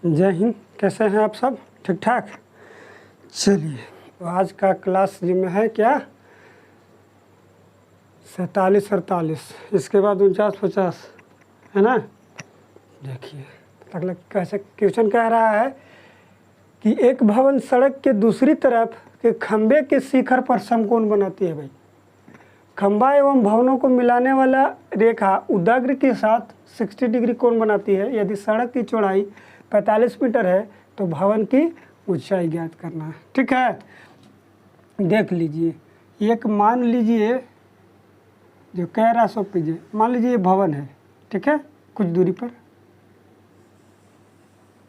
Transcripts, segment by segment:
जय हिंद। कैसे हैं आप सब? ठीक ठाक। चलिए, तो आज का क्लास जी में है क्या 47 48, इसके बाद 49 50, है ना। देखिए अगला कैसे क्वेश्चन कह रहा है कि एक भवन सड़क के दूसरी तरफ के खंबे के शिखर पर समकोण बनाती है। भाई, खंबा एवं भवनों को मिलाने वाला रेखा उदाग्र के साथ 60 डिग्री कोण बनाती है। यदि सड़क की चौड़ाई 45 मीटर है तो भवन की ऊंचाई ज्ञात करना है। ठीक है, देख लीजिए। एक मान लीजिए जो कह रहा सो कीजिए। मान लीजिए ये भवन है, ठीक है, कुछ दूरी पर।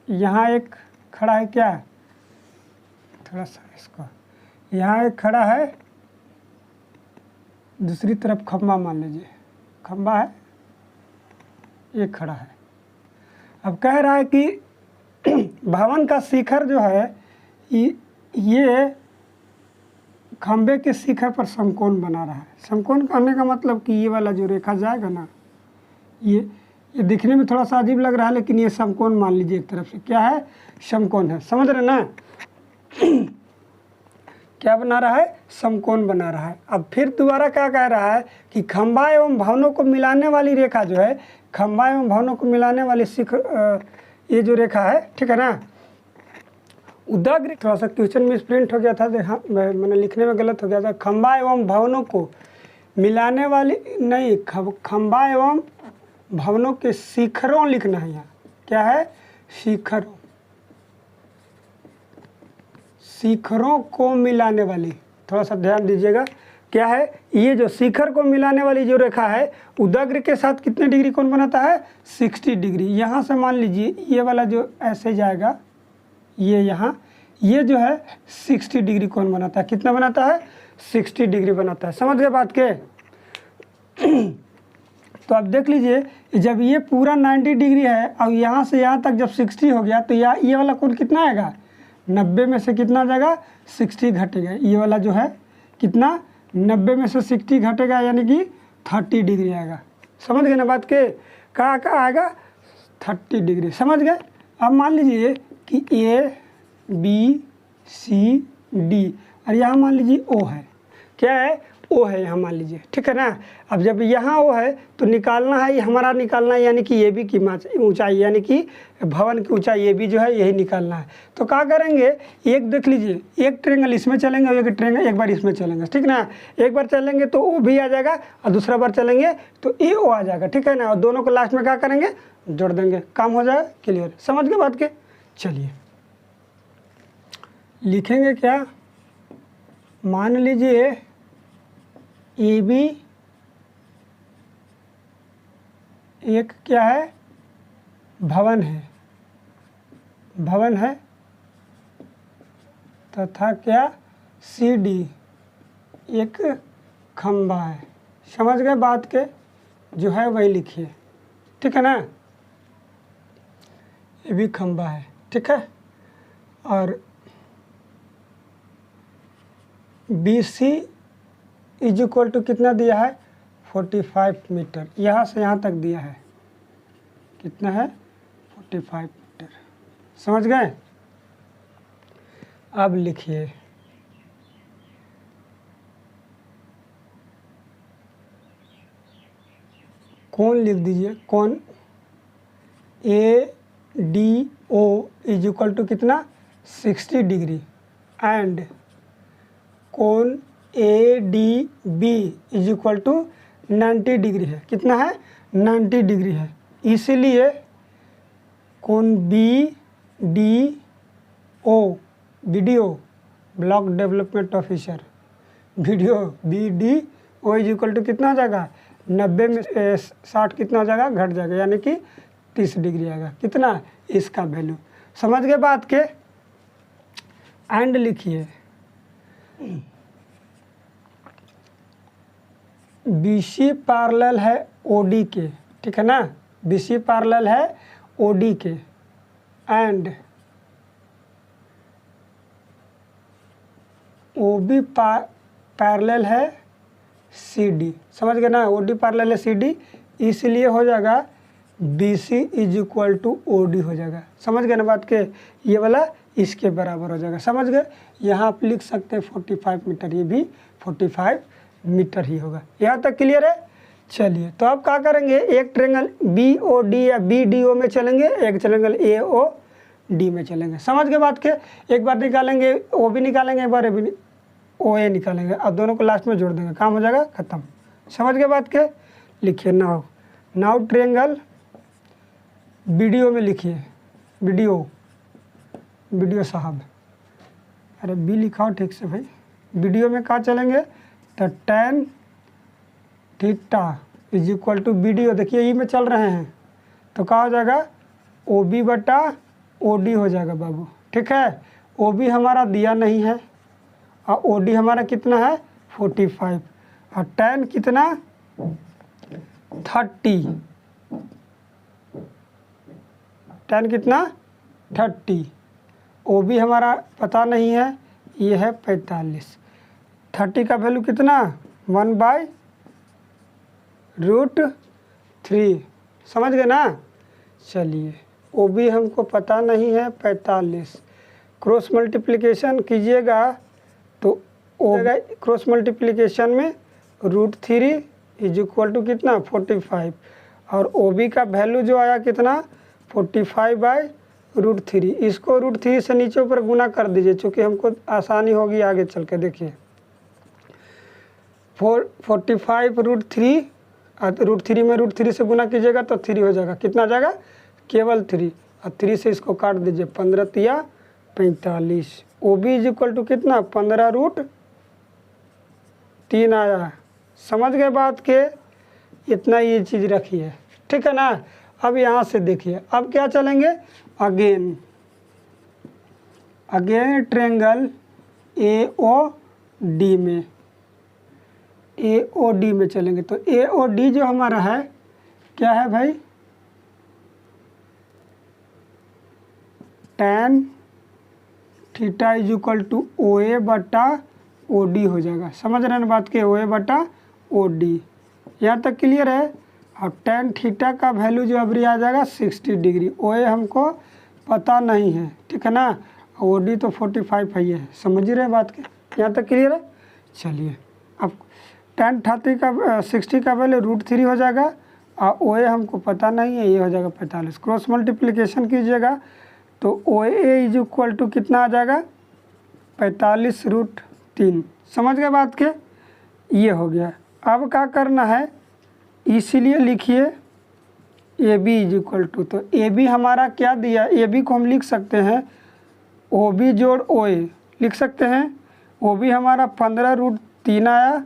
यहाँ एक खड़ा है, क्या है, थोड़ा सा इसको, यहाँ एक खड़ा है, दूसरी तरफ खंबा मान लीजिए, खंबा है, ये खड़ा है। अब कह रहा है कि भवन का शिखर जो है ये खंबे के शिखर पर समकोण बना रहा है। समकोण कहने का मतलब कि ये वाला जो रेखा जाएगा ना, ये दिखने में थोड़ा सा अजीब लग रहा है, लेकिन ये समकोण मान लीजिए। एक तरफ से क्या है, समकोण है, समझ रहे ना। क्या बना रहा है, समकोण बना रहा है। अब फिर दोबारा क्या कह रहा है कि खंबा एवं भवनों को मिलाने वाली रेखा जो है, खंबा एवं भवनों को मिलाने वाली शिखर, ये जो रेखा है, ठीक है ना, उदाग्र। थोड़ा सा क्वेश्चन में प्रिंट हो गया था, देखा मैंने लिखने में गलत हो गया था। खंबा एवं भवनों को मिलाने वाली नहीं, खंबा एवं भवनों के शिखरों लिखना है। यहाँ क्या है, शिखरों, शिखरों को मिलाने वाली। थोड़ा सा ध्यान दीजिएगा, क्या है, ये जो शिखर को मिलाने वाली जो रेखा है उदाग्र के साथ कितने डिग्री कोण बनाता है, 60 डिग्री। यहाँ से मान लीजिए ये वाला जो ऐसे जाएगा, ये यहाँ, ये जो है 60 डिग्री कोण बनाता है। कितना बनाता है, 60 डिग्री बनाता है। समझ गए बात के। तो अब देख लीजिए, जब ये पूरा 90 डिग्री है और यहाँ से यहाँ तक जब 60 हो गया तो ये वाला कोण कितना आएगा, 90 में से कितना जाएगा, 60 घटेगा। ये वाला जो है कितना, 90 में से 60 घटेगा, यानी कि 30 डिग्री आएगा। समझ गए ना बात के, कहाँ आएगा, 30 डिग्री। समझ गए। अब मान लीजिए कि ए बी सी डी और यहाँ मान लीजिए ओ है। क्या है, ओ है यहाँ मान लीजिए, ठीक है ना। अब जब यहाँ ओ है तो निकालना है, हमारा निकालना है, यानी कि ये भी की ऊंचाई, यानी कि भवन की ऊंचाई ये भी जो है यही निकालना है। तो क्या करेंगे, एक देख लीजिए, एक ट्रेंगल इसमें चलेंगे और एक ट्रेंगल एक बार इसमें चलेंगे, ठीक ना। एक बार चलेंगे तो ओ भी आ जाएगा और दूसरा बार चलेंगे तो ए ओ आ जाएगा, ठीक है ना। और दोनों को लास्ट में क्या करेंगे, जोड़ देंगे, काम हो जाएगा, क्लियर। समझ गए बात के। चलिए लिखेंगे क्या, मान लीजिए ए बी एक क्या है, भवन है, भवन है, तथा क्या, सी डी एक खंबा है। समझ गए बात के, जो है वही लिखिए, ठीक है ना। ये भी खंबा है, ठीक है। और B C is equal to कितना दिया है, 45 मीटर। यहाँ से यहाँ तक दिया है, कितना है, 45 मीटर। समझ गए। अब लिखिए, कोण लिख दीजिए, कोण A D O is equal to कितना, 60 डिग्री एंड कोण A D B is equal to 90 degree है। कितना है, 90 डिग्री है। इसीलिए कोण B D O, BDO block development officer, BDO B D O is equal to कितना हो जाएगा, 90 में 60 कितना हो जाएगा, घट जाएगा, यानी कि 30 डिग्री आएगा। कितना, इसका वैल्यू। समझ गए बात के। एंड लिखिए, BC पैरेलल है OD के, ठीक है ना। BC पैरेलल है OD के एंड OB पैरेलल है CD। समझ गए ना, OD पैरेलल है CD, इसलिए हो जाएगा B C is equal to O D हो जाएगा। समझ गए ना बात के, ये वाला इसके बराबर हो जाएगा। समझ गए, यहाँ आप लिख सकते हैं 45 मीटर, ये भी 45 मीटर ही होगा। यहाँ तक क्लियर है। चलिए तो अब क्या करेंगे, एक ट्रेंगल बी ओ डी या बी डी ओ में चलेंगे, एक ट्रेंगल ए ओ डी में चलेंगे। समझ गए बात के, एक बार निकालेंगे ओ भी निकालेंगे, एक बार ओ ए निकालेंगे, अब दोनों को लास्ट में जोड़ देंगे, काम हो जाएगा खत्म। समझ गए बात के, लिखिए नाउ ट्रेंगल वीडियो में लिखिए, वीडियो साहब, अरे बी लिखाओ ठीक से भाई। वीडियो में कहाँ चलेंगे, तो tan theta is equal to BDO, देखिए ई में चल रहे हैं तो क्या हो जाएगा, ओ बी बटा ओ डी हो जाएगा बाबू। ठीक है, ओ बी हमारा दिया नहीं है और ओ डी हमारा कितना है 45 और tan कितना 30, tan कितना 30, ओ बी हमारा पता नहीं है, ये है 45। 30 का वैल्यू कितना 1/√3। समझ गए ना। चलिए ओ बी हमको पता नहीं है 45, क्रॉस मल्टीप्लिकेशन कीजिएगा तो ओ क्रॉस मल्टीप्लिकेशन में √3 इज इक्वल टू कितना 45 और ओ बी का वैल्यू जो आया कितना 45/√3। इसको √3 से नीचे ऊपर गुना कर दीजिए, चूँकि हमको आसानी होगी आगे चल के। देखिए 45√3 √3 में √3 से गुना कीजिएगा तो 3 हो जाएगा, कितना जाएगा केवल 3 और 3 से इसको काट दीजिए, 15 तिया 45। O B is equal to कितना 15√3 आया। समझ गए बात के, इतना ये चीज़ रखी है। ठीक है ना। अब यहाँ से देखिए, अब क्या चलेंगे, again triangle A O D में, ए ओ डी में चलेंगे। तो ए ओ डी जो हमारा है क्या है भाई, tan theta is equal to O A बटा ओ डी हो जाएगा। समझ रहे हैं बात के, ओ ए बटा ओ डी। यहाँ तक क्लियर है। और tan थीटा का वैल्यू जो अभी आ जाएगा 60 डिग्री, ओ ए हमको पता नहीं है। ठीक है ना, ओ डी तो 45 है, ये है। समझ रहे हैं बात के, यहाँ तक क्लियर है। चलिए अब tan 30 का 60 का वैल्यू √3 हो जाएगा और ओ ए हमको पता नहीं है, ये हो जाएगा 45। क्रॉस मल्टीप्लिकेशन कीजिएगा तो O A is equal to कितना आ जाएगा 45√3। समझ गए बात के, ये हो गया। अब क्या करना है, इसीलिए लिखिए A B is equal to, तो ए बी हमारा क्या दिया, ए बी को हम लिख सकते हैं ओ बी जोड़ ओ ए लिख सकते हैं। ओ बी हमारा 15√3 आया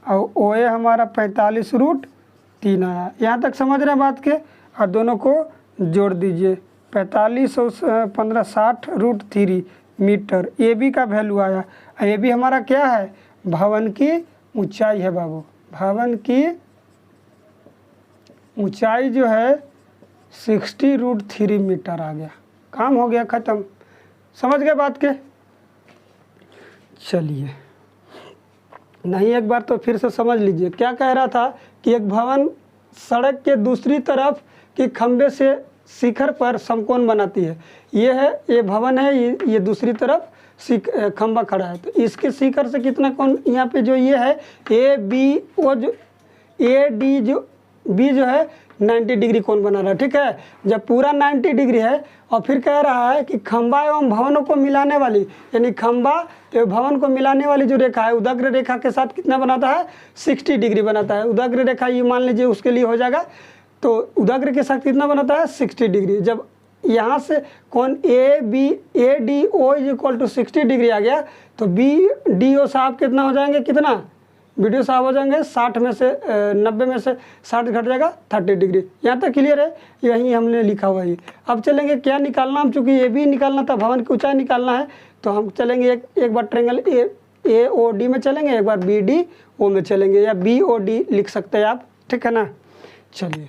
और ओ ए हमारा 45√3 आया। यहाँ तक समझ रहे हैं बात के, और दोनों को जोड़ दीजिए, 45 और 15 60√3 मीटर ए बी का वैल्यू आया। ए बी हमारा क्या है, भवन की ऊंचाई है बाबू। भवन की ऊंचाई जो है 60√3 मीटर आ गया, काम हो गया ख़त्म। समझ गए बात के। चलिए नहीं, एक बार तो फिर से समझ लीजिए। क्या कह रहा था कि एक भवन सड़क के दूसरी तरफ के खंबे से शिखर पर समकोण बनाती है। ये है, ये भवन है, ये दूसरी तरफ खंबा खड़ा है, तो इसके शिखर से कितना कोण, यहाँ पे जो ये है ए बी ओ जो ए डी जो बी जो है 90 डिग्री कोण बना रहा है। ठीक है, जब पूरा 90 डिग्री है और फिर कह रहा है कि खंबा एवं भवनों को मिलाने वाली, यानी खंबा एवं भवन को मिलाने वाली जो रेखा है उदाग्र रेखा के साथ कितना बनाता है 60 डिग्री बनाता है। उदाग्र रेखा ये मान लीजिए उसके लिए हो जाएगा, तो उदाग्र के साथ कितना बनाता है 60 डिग्री। जब यहाँ से कोण A D O is equal to 60 degree आ गया तो बी डी ओ साहब कितना हो जाएंगे, कितना वीडियो साहब हो जाएंगे 60 में से 90 में से 60 घट जाएगा 30 डिग्री। यहाँ तक क्लियर है, यही हमने लिखा हुआ है। अब चलेंगे क्या निकालना, हम चूँकि ए बी निकालना था, भवन की ऊंचाई निकालना है, तो हम चलेंगे एक बार ट्रेंगल ए ओ डी में चलेंगे, एक बार बी डी ओ में चलेंगे, या बी ओ डी लिख सकते हैं आप। ठीक है ना। चलिए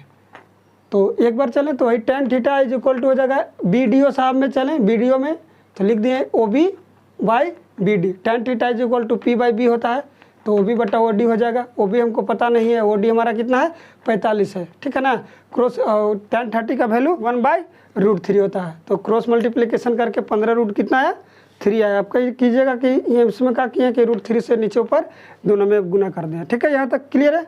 तो एक बार चलें तो वही tan theta is equal to हो जाएगा बी डी ओ साहब में चलें, वीडियो में तो लिख दिए O B by B D. tan theta is equal to P by B होता है, तो OB बटा OD हो जाएगा। OB हमको पता नहीं है, OD हमारा कितना है 45 है, ठीक है ना। क्रॉस tan 30 का वैल्यू 1/√3 होता है, तो क्रॉस मल्टीप्लिकेशन करके 15 रूट कितना आया 3 आया। आप कहीं कीजिएगा कि ये इसमें क्या किए कि √3 से नीचे ऊपर दोनों में गुना कर दें, ठीक है। यहाँ तक क्लियर है।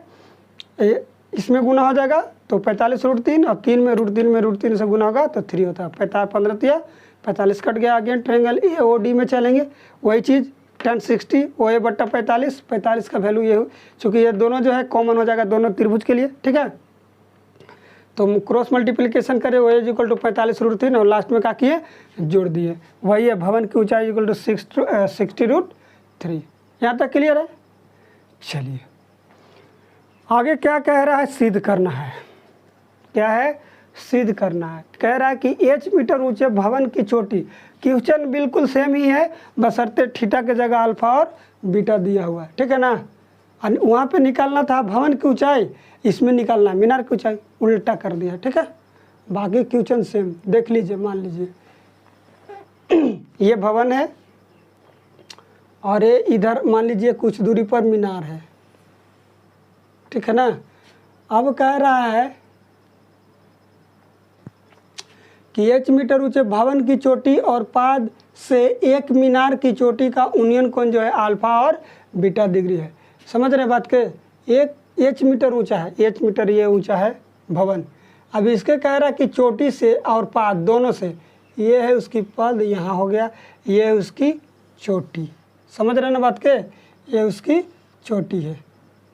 इसमें गुना हो जाएगा तो 45√3 और 3 में √3 से गुना होगा तो 3 होता है। 15 45 कट गया। अगेन ट्रायंगल AOD में चलेंगे, वही चीज़ tan 60 OA बट्टा 45 का वैल्यू ये, चूँकि ये दोनों जो है कॉमन हो जाएगा दोनों त्रिभुज के लिए, ठीक है। तो क्रॉस मल्टीप्लिकेशन करें, OA = 45√3 और लास्ट में क्या किए जोड़ दिए, वही है भवन की ऊंचाई = 60√3। यहाँ तक क्लियर है। चलिए आगे क्या कह रहा है, सिद्ध करना है। क्या है, सिद्ध करना है। कह रहा है कि h मीटर ऊंचे भवन की चोटी, क्वेश्चन बिल्कुल सेम ही है, बशर्ते थीटा के जगह अल्फा और बीटा दिया हुआ है, ठीक है ना। वहाँ पे निकालना था भवन की ऊंचाई, इसमें निकालना है मीनार की ऊंचाई, उल्टा कर दिया, ठीक है। बाकी क्वेश्चन सेम। देख लीजिए, मान लीजिए ये भवन है और ये इधर मान लीजिए कुछ दूरी पर मीनार है, ठीक है ना। अब कह रहा है कि h मीटर ऊंचे भवन की चोटी और पाद से एक मीनार की चोटी का यूनियन कोण जो है अल्फा और बीटा डिग्री है। समझ रहे बात के। एक h मीटर ऊंचा है, h मीटर ये ऊंचा है भवन। अब इसके कह रहा है कि चोटी से और पाद दोनों से, ये है उसकी पद यहाँ हो गया, ये है उसकी चोटी। समझ रहे ना बात के, ये उसकी चोटी है,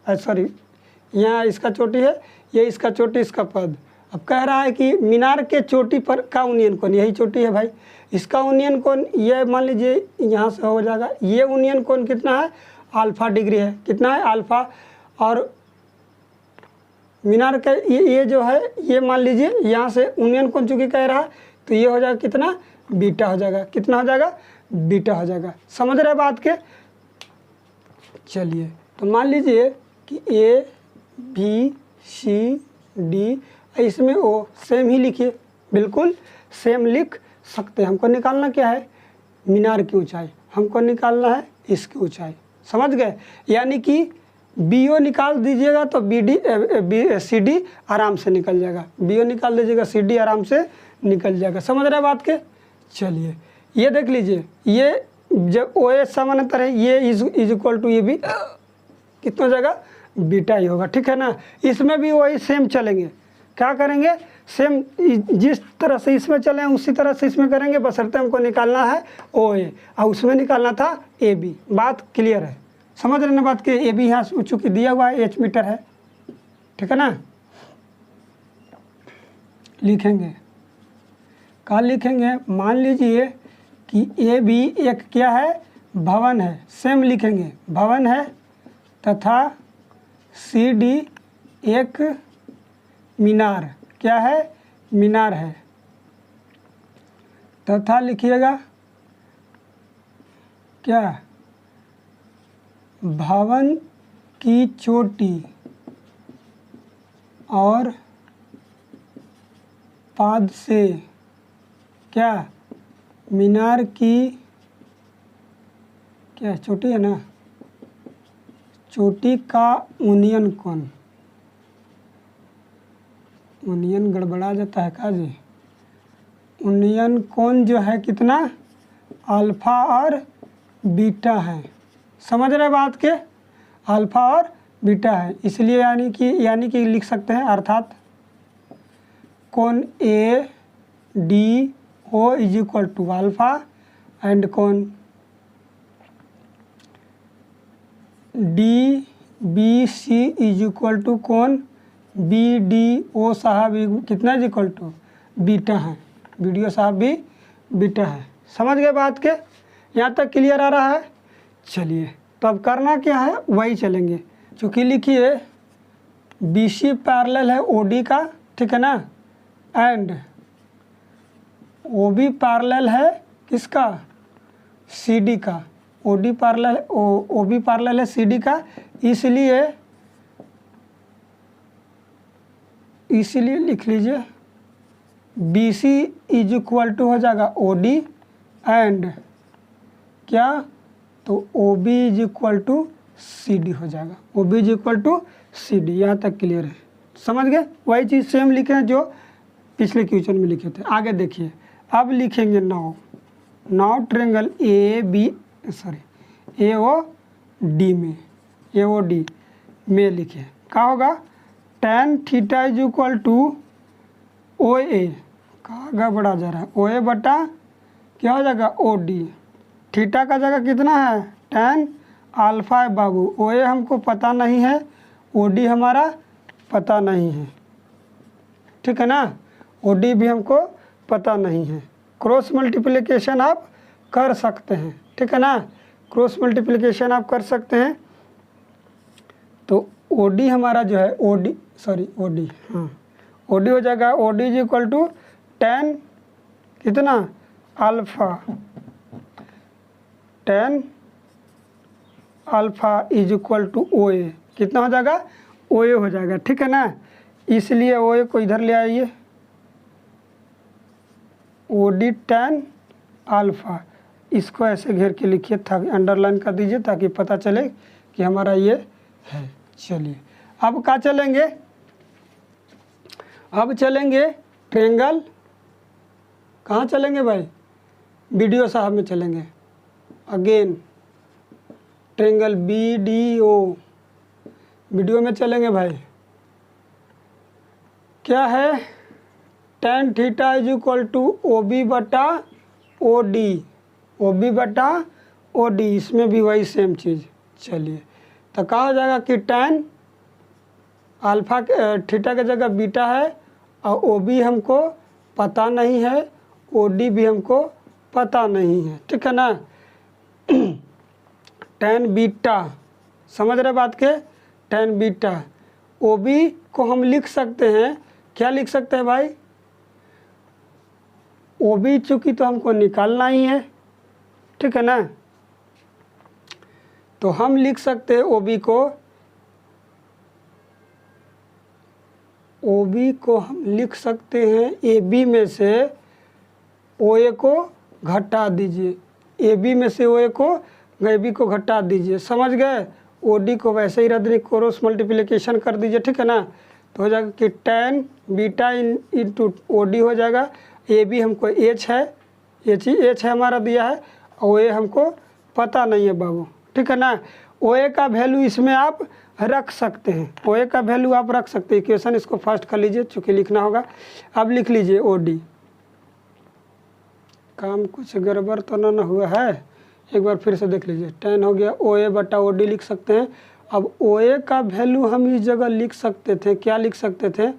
सॉरी यहाँ इसका चोटी है, ये इसका चोटी, इसका पद। अब कह रहा है कि मीनार के चोटी पर का यूनियन कोण, यही चोटी है भाई, इसका यूनियन कोण ये मान लीजिए यहाँ से हो जाएगा, ये यूनियन कोण कितना है अल्फा डिग्री है, कितना है अल्फा। और मीनार का ये जो है ये मान लीजिए यहाँ से यूनियन कोण चूँकि कह रहा है तो ये हो जाएगा कितना बीटा हो जाएगा, कितना हो जाएगा बीटा हो जाएगा। समझ रहे बात के। चलिए तो मान लीजिए कि ABCD, इसमें O सेम ही लिखिए, बिल्कुल सेम लिख सकते हैं। हमको निकालना क्या है मीनार की ऊंचाई, हमको निकालना है इसकी ऊंचाई, समझ गए। यानी कि BO निकाल दीजिएगा तो CD आराम से निकल जाएगा, BO निकाल दीजिएगा CD आराम से निकल जाएगा। समझ रहे बात के। चलिए ये देख लीजिए, ये जब OA समानांतर है, ये इज इक्वल टू ये भी कितना हो जाएगा बीटा ही होगा, ठीक है ना। इसमें भी वही सेम चलेंगे, क्या करेंगे सेम, जिस तरह से इसमें चले उसी तरह से इसमें करेंगे, बशर्ते हमको निकालना है OA और उसमें निकालना था AB। बात क्लियर है, समझ रहे ना बात के। AB यहाँ चूँकि दिया हुआ है h मीटर है, ठीक है ना। लिखेंगे क्या लिखेंगे, मान लीजिए कि AB एक क्या है भवन है, सेम लिखेंगे भवन है, तथा CD एक मीनार क्या है मीनार है, तथा लिखिएगा क्या भवन की चोटी और पाद से क्या मीनार की क्या चोटी है ना, चोटी का यूनियन कोण, यूनियन गड़बड़ा जाता है का जी, यूनियन कोण जो है कितना अल्फा और बीटा है। समझ रहे बात के, अल्फा और बीटा है, इसलिए यानी कि लिख सकते हैं अर्थात कोण ADO is equal to alpha and कोण DBC इज इक्वल टू कोण BDO साहब कितना इज इक्वल टू बीटा है, BDO साहब भी बीटा है। समझ गए बात के, यहाँ तक क्लियर आ रहा है। चलिए तो अब करना क्या है वही चलेंगे, चूँकि लिखिए BC पैरेलल है OD का, ठीक है ना, एंड OB पैरेलल है किसका CD का, OB पैरेलल है CD का, इसलिए लिख लीजिए BC इज इक्वल टू हो जाएगा OD एंड क्या तो OB is equal to C D हो जाएगा। O B is equal to C D. यहाँ तक क्लियर है, समझ गए? वही चीज़ सेम लिखे हैं जो पिछले क्वेश्चन में लिखे थे। आगे देखिए, अब लिखेंगे now triangle A O D में लिखे क्या होगा, tan theta is equal to O A, कहाँ बढ़ा जा रहा है, ओ ए बटा क्या हो जाएगा ओ डी। थीटा का जगह कितना है tan अल्फा है बाबू, ओ ए हमको पता नहीं है, ओ डी हमारा पता नहीं है, ठीक है ना, ओ डी भी हमको पता नहीं है। क्रॉस मल्टीप्लिकेशन आप कर सकते हैं, ठीक है ना, क्रॉस मल्टीप्लिकेशन आप कर सकते हैं। तो ओ डी हमारा जो है ओ डी हाँ ओ डी हो जाएगा, O D is equal to tan कितना alpha, tan alpha is equal to O A, कितना हो जाएगा ओ ए हो जाएगा, ठीक है ना। इसलिए ओ ए को इधर ले आइए, ओ डी tan अल्फा, इसको ऐसे घेर के लिखिए, ताकि अंडरलाइन कर दीजिए ताकि पता चले कि हमारा ये है। चलिए अब क्या चलेंगे, अब चलेंगे ट्रायंगल, कहाँ चलेंगे भाई, वीडियो साहब में चलेंगे। Again triangle B D O, BDO में चलेंगे भाई। क्या है, tan theta is equal to O B बटा ओ डी, ओ बी बटा ओ डी, इसमें भी वही सेम चीज़। चलिए तो कहा हो जाएगा कि tan अल्फा थीटा की जगह बीटा है और ओ बी हमको पता नहीं है, ओ डी भी हमको पता नहीं है, ठीक है ना। tan बीटा, समझ रहे बात के, tan बीटा, ओ बी को हम लिख सकते हैं, क्या लिख सकते हैं भाई, ओ बी चूँकि तो हमको निकालना ही है, ठीक है ना, तो हम लिख सकते हैं ओ बी को हम लिख सकते हैं ए बी में से ओ ए को घटा दीजिए, ए बी में से ओ ए को ए बी को घटा दीजिए, समझ गए। ओ डी को वैसे ही रद्द नहीं, क्रॉस मल्टीप्लिकेशन कर दीजिए, ठीक है ना, तो हो जाएगा कि tan beta into O D हो जाएगा। ए बी हमको एच है, एच है हमारा दिया है, और ए हमको पता नहीं है बाबू, ठीक है ना। ओ ए का वैल्यू इसमें आप रख सकते हैं, ओ ए का वैल्यू आप रख सकते हैं। इक्वेशन इसको फर्स्ट कर लीजिए, चूँकि लिखना होगा। अब लिख लीजिए ओ डी, काम कुछ गड़बड़ तो ना हुआ है, एक बार फिर से देख लीजिए। tan हो गया ओ ए बटा ओ डी लिख सकते हैं। अब ओ ए का वैल्यू हम इस जगह लिख सकते थे, क्या लिख सकते थे,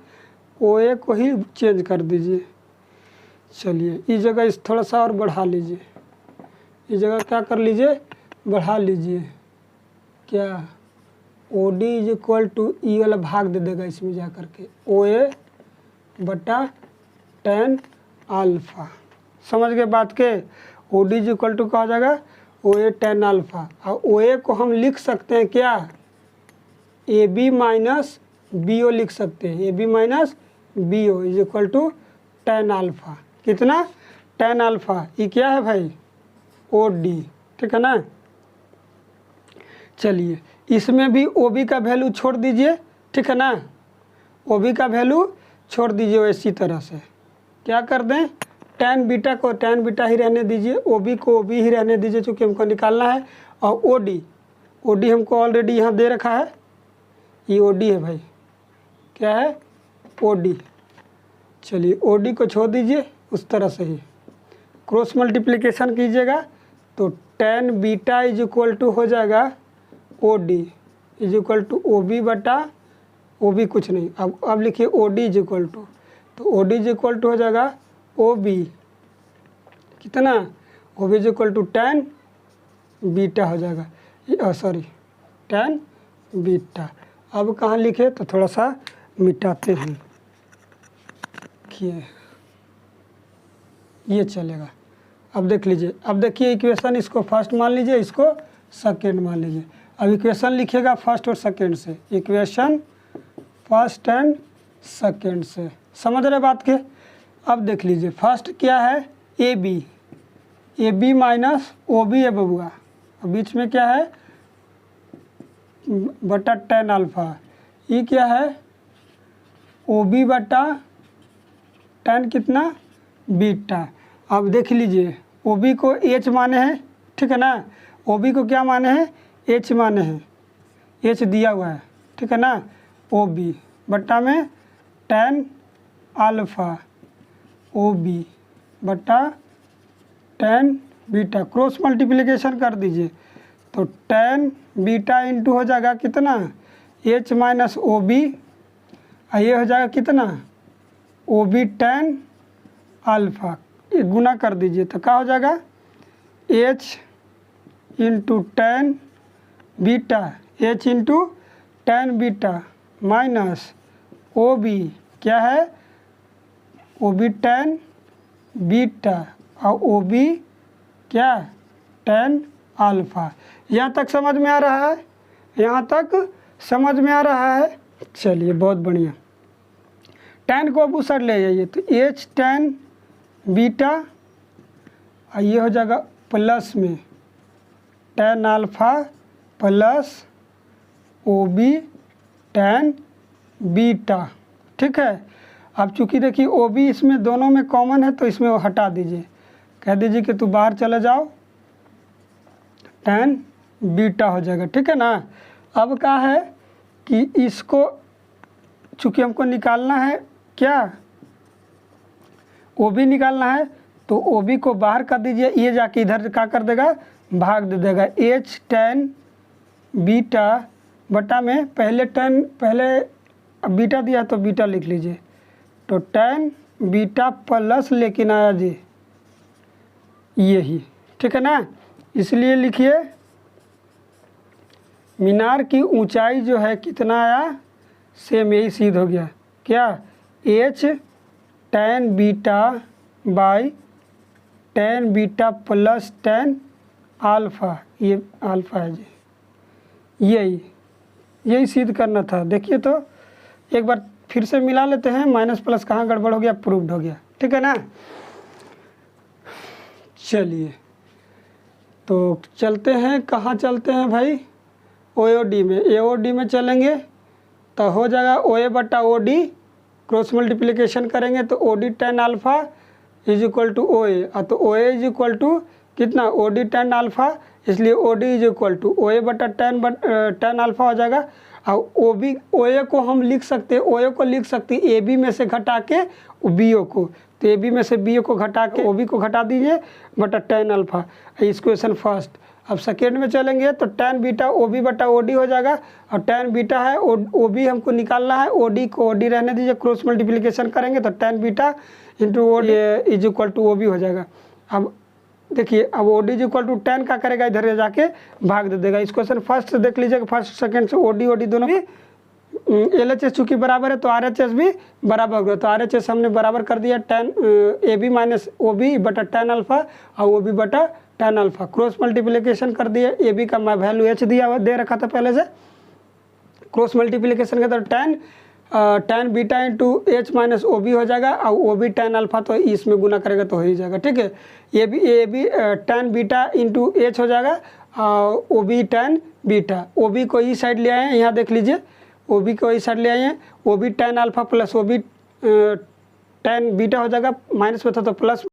ओ ए को ही चेंज कर दीजिए। चलिए इस जगह इस थोड़ा सा और बढ़ा लीजिए, इस जगह क्या कर लीजिए, बढ़ा लीजिए, क्या O D is equal to E वाला भाग दे देगा इसमें जा कर के, ओ ए बटा tan अल्फा, समझ गए बात के। O D is equal to क्या हो जाएगा, ओ ए tan अल्फा, और ओ ए को हम लिख सकते हैं क्या, A B minus B O लिख सकते हैं, A B minus B O is equal to tan alpha, कितना tan अल्फा, ये क्या है भाई ओ डी, ठीक है ना। चलिए इसमें भी ओ बी का वैल्यू छोड़ दीजिए, ठीक है ना, ओ बी का वैल्यू छोड़ दीजिए। इसी तरह से क्या कर दें, tan बीटा को tan बीटा ही रहने दीजिए, ओ बी को ओ बी ही रहने दीजिए, चूँकि हमको निकालना है। और ओ डी हमको ऑलरेडी यहाँ दे रखा है, ये ओ डी है भाई, क्या है ओ डी। चलिए ओ डी को छोड़ दीजिए, उस तरह से ही क्रॉस मल्टीप्लिकेशन कीजिएगा, तो tan beta is equal to हो जाएगा O D is equal to O B बटा ओ बी कुछ नहीं, अब लिखिए O D is equal to, तो O D is equal to हो जाएगा ओ बी, कितना O B is equal to tan beta हो जाएगा, सॉरी tan बीटा। अब कहाँ लिखे, तो थोड़ा सा मिटाते हैं, ये चलेगा। अब देख लीजिए, अब देखिए इक्वेशन, इसको फर्स्ट मान लीजिए, इसको सेकेंड मान लीजिए। अब इक्वेशन लिखिएगा फर्स्ट और सेकेंड से, इक्वेशन फर्स्ट एंड सेकेंड से, समझ रहे बात के। अब देख लीजिए फर्स्ट क्या है, A B minus O B है बबुआ, और बीच में क्या है बटा टेन अल्फ़ा, ये क्या है ओ बी बटा टेन कितना बीटा। अब देख लीजिए ओ बी को एच माने हैं, ठीक है ना, ओ बी को क्या माने हैं एच माने हैं, एच दिया हुआ है, ठीक है ना, ओ बी बटा में टेन अल्फ़ा ओ बी बटा टेन बीटा, क्रॉस मल्टीप्लिकेशन कर दीजिए तो टेन बीटा इंटू हो जाएगा कितना एच माइनस ओ बी, ये हो जाएगा कितना ओ बी टेन अल्फ़ा, ये गुना कर दीजिए तो क्या हो जाएगा H into tan beta, H into tan beta minus O B क्या है ओ बी टेन बीटा और ओ बी क्या टेन अल्फ़ा। यहाँ तक समझ में आ रहा है, यहाँ तक समझ में आ रहा है। चलिए बहुत बढ़िया, टेन को अब उस साइड ले जाइए तो एच टेन बीटा और ये हो जाएगा प्लस में tan alpha plus O B tan beta, ठीक है। अब चूँकि देखिए ओ बी इसमें दोनों में कॉमन है तो इसमें वो हटा दीजिए, कह दीजिए कि तू बाहर चले जाओ, टेन बीटा हो जाएगा, ठीक है ना। अब क्या है कि इसको चूँकि हमको निकालना है क्या ओ बी निकालना है तो ओ बी को बाहर कर दीजिए, ये जाके इधर क्या कर देगा भाग दे देगा, एच टेन बीटा बटा में पहले बीटा दिया तो बीटा लिख लीजिए तो टेन बीटा प्लस लेकिन आया जी यही, ठीक है ना। इसलिए लिखिए मीनार की ऊंचाई जो है कितना आया सेम यही सिद्ध हो गया क्या H tan beta by tan beta plus tan alpha, ये अल्फ़ा है जी, यही सिद्ध करना था। देखिए तो एक बार फिर से मिला लेते हैं, माइनस प्लस कहाँ गड़बड़ हो गया प्रूव्ड हो गया, ठीक है ना। चलिए तो चलते हैं, कहाँ चलते हैं भाई ओ डी में, ए डी में चलेंगे तो हो जाएगा ओ ए बटा ओ डी, क्रॉस मल्टीप्लिकेशन करेंगे तो O D tan alpha is equal to O A, तो O A is equal to कितना ओ डी टेन अल्फ़ा, इसलिए O D is equal to O A बटा टेन अल्फ़ा हो जाएगा। और O B O ए को हम लिख सकते हैं, ओ ए को लिख सकते हैं ए बी में से घटा के बी ओ को, तो ए बी में से बी ओ को घटा के ओ बी को घटा दीजिए बटा टेन अल्फ़ा, इस क्वेश्चन फर्स्ट। अब सेकेंड में चलेंगे तो टेन बीटा ओ बी बटा ओ डी हो जाएगा, और टेन बीटा है ओ बी हमको निकालना है, ओ डी को ओ डी रहने दीजिए, क्रॉस मल्टीप्लिकेशन करेंगे तो tan beta into O D is equal to O B हो जाएगा। अब देखिए अब O D is equal to tan का करेगा इधर जाके भाग दे देगा। इस क्वेश्चन फर्स्ट से देख लीजिएगा, फर्स्ट सेकंड से ओ डी दोनों भी एल एच एस चूँकि बराबर है तो आर एच एस भी बराबर होगा, तो आर एच एस हमने बराबर कर दिया tan A B minus O B बटा टेन अल्फ़ा और ओ बी बटा टेन अल्फ़ा, क्रॉस मल्टीप्लिकेशन कर दिया, ए बी का वैल्यू एच दिया हुआ दे रखा था पहले से, क्रॉस मल्टीप्लिकेशन के तो tan beta into H minus O B हो जाएगा और ओ बी टेन अल्फ़ा तो इसमें गुना करेगा तो हो ही जाएगा, ठीक है। A B tan beta into H हो जाएगा और O B tan beta, O B को इस साइड ले आए हैं, यहाँ देख लीजिए ओ बी को इस साइड ले आए हैं, O B tan alpha plus O B tan beta हो जाएगा, माइनस में था तो प्लस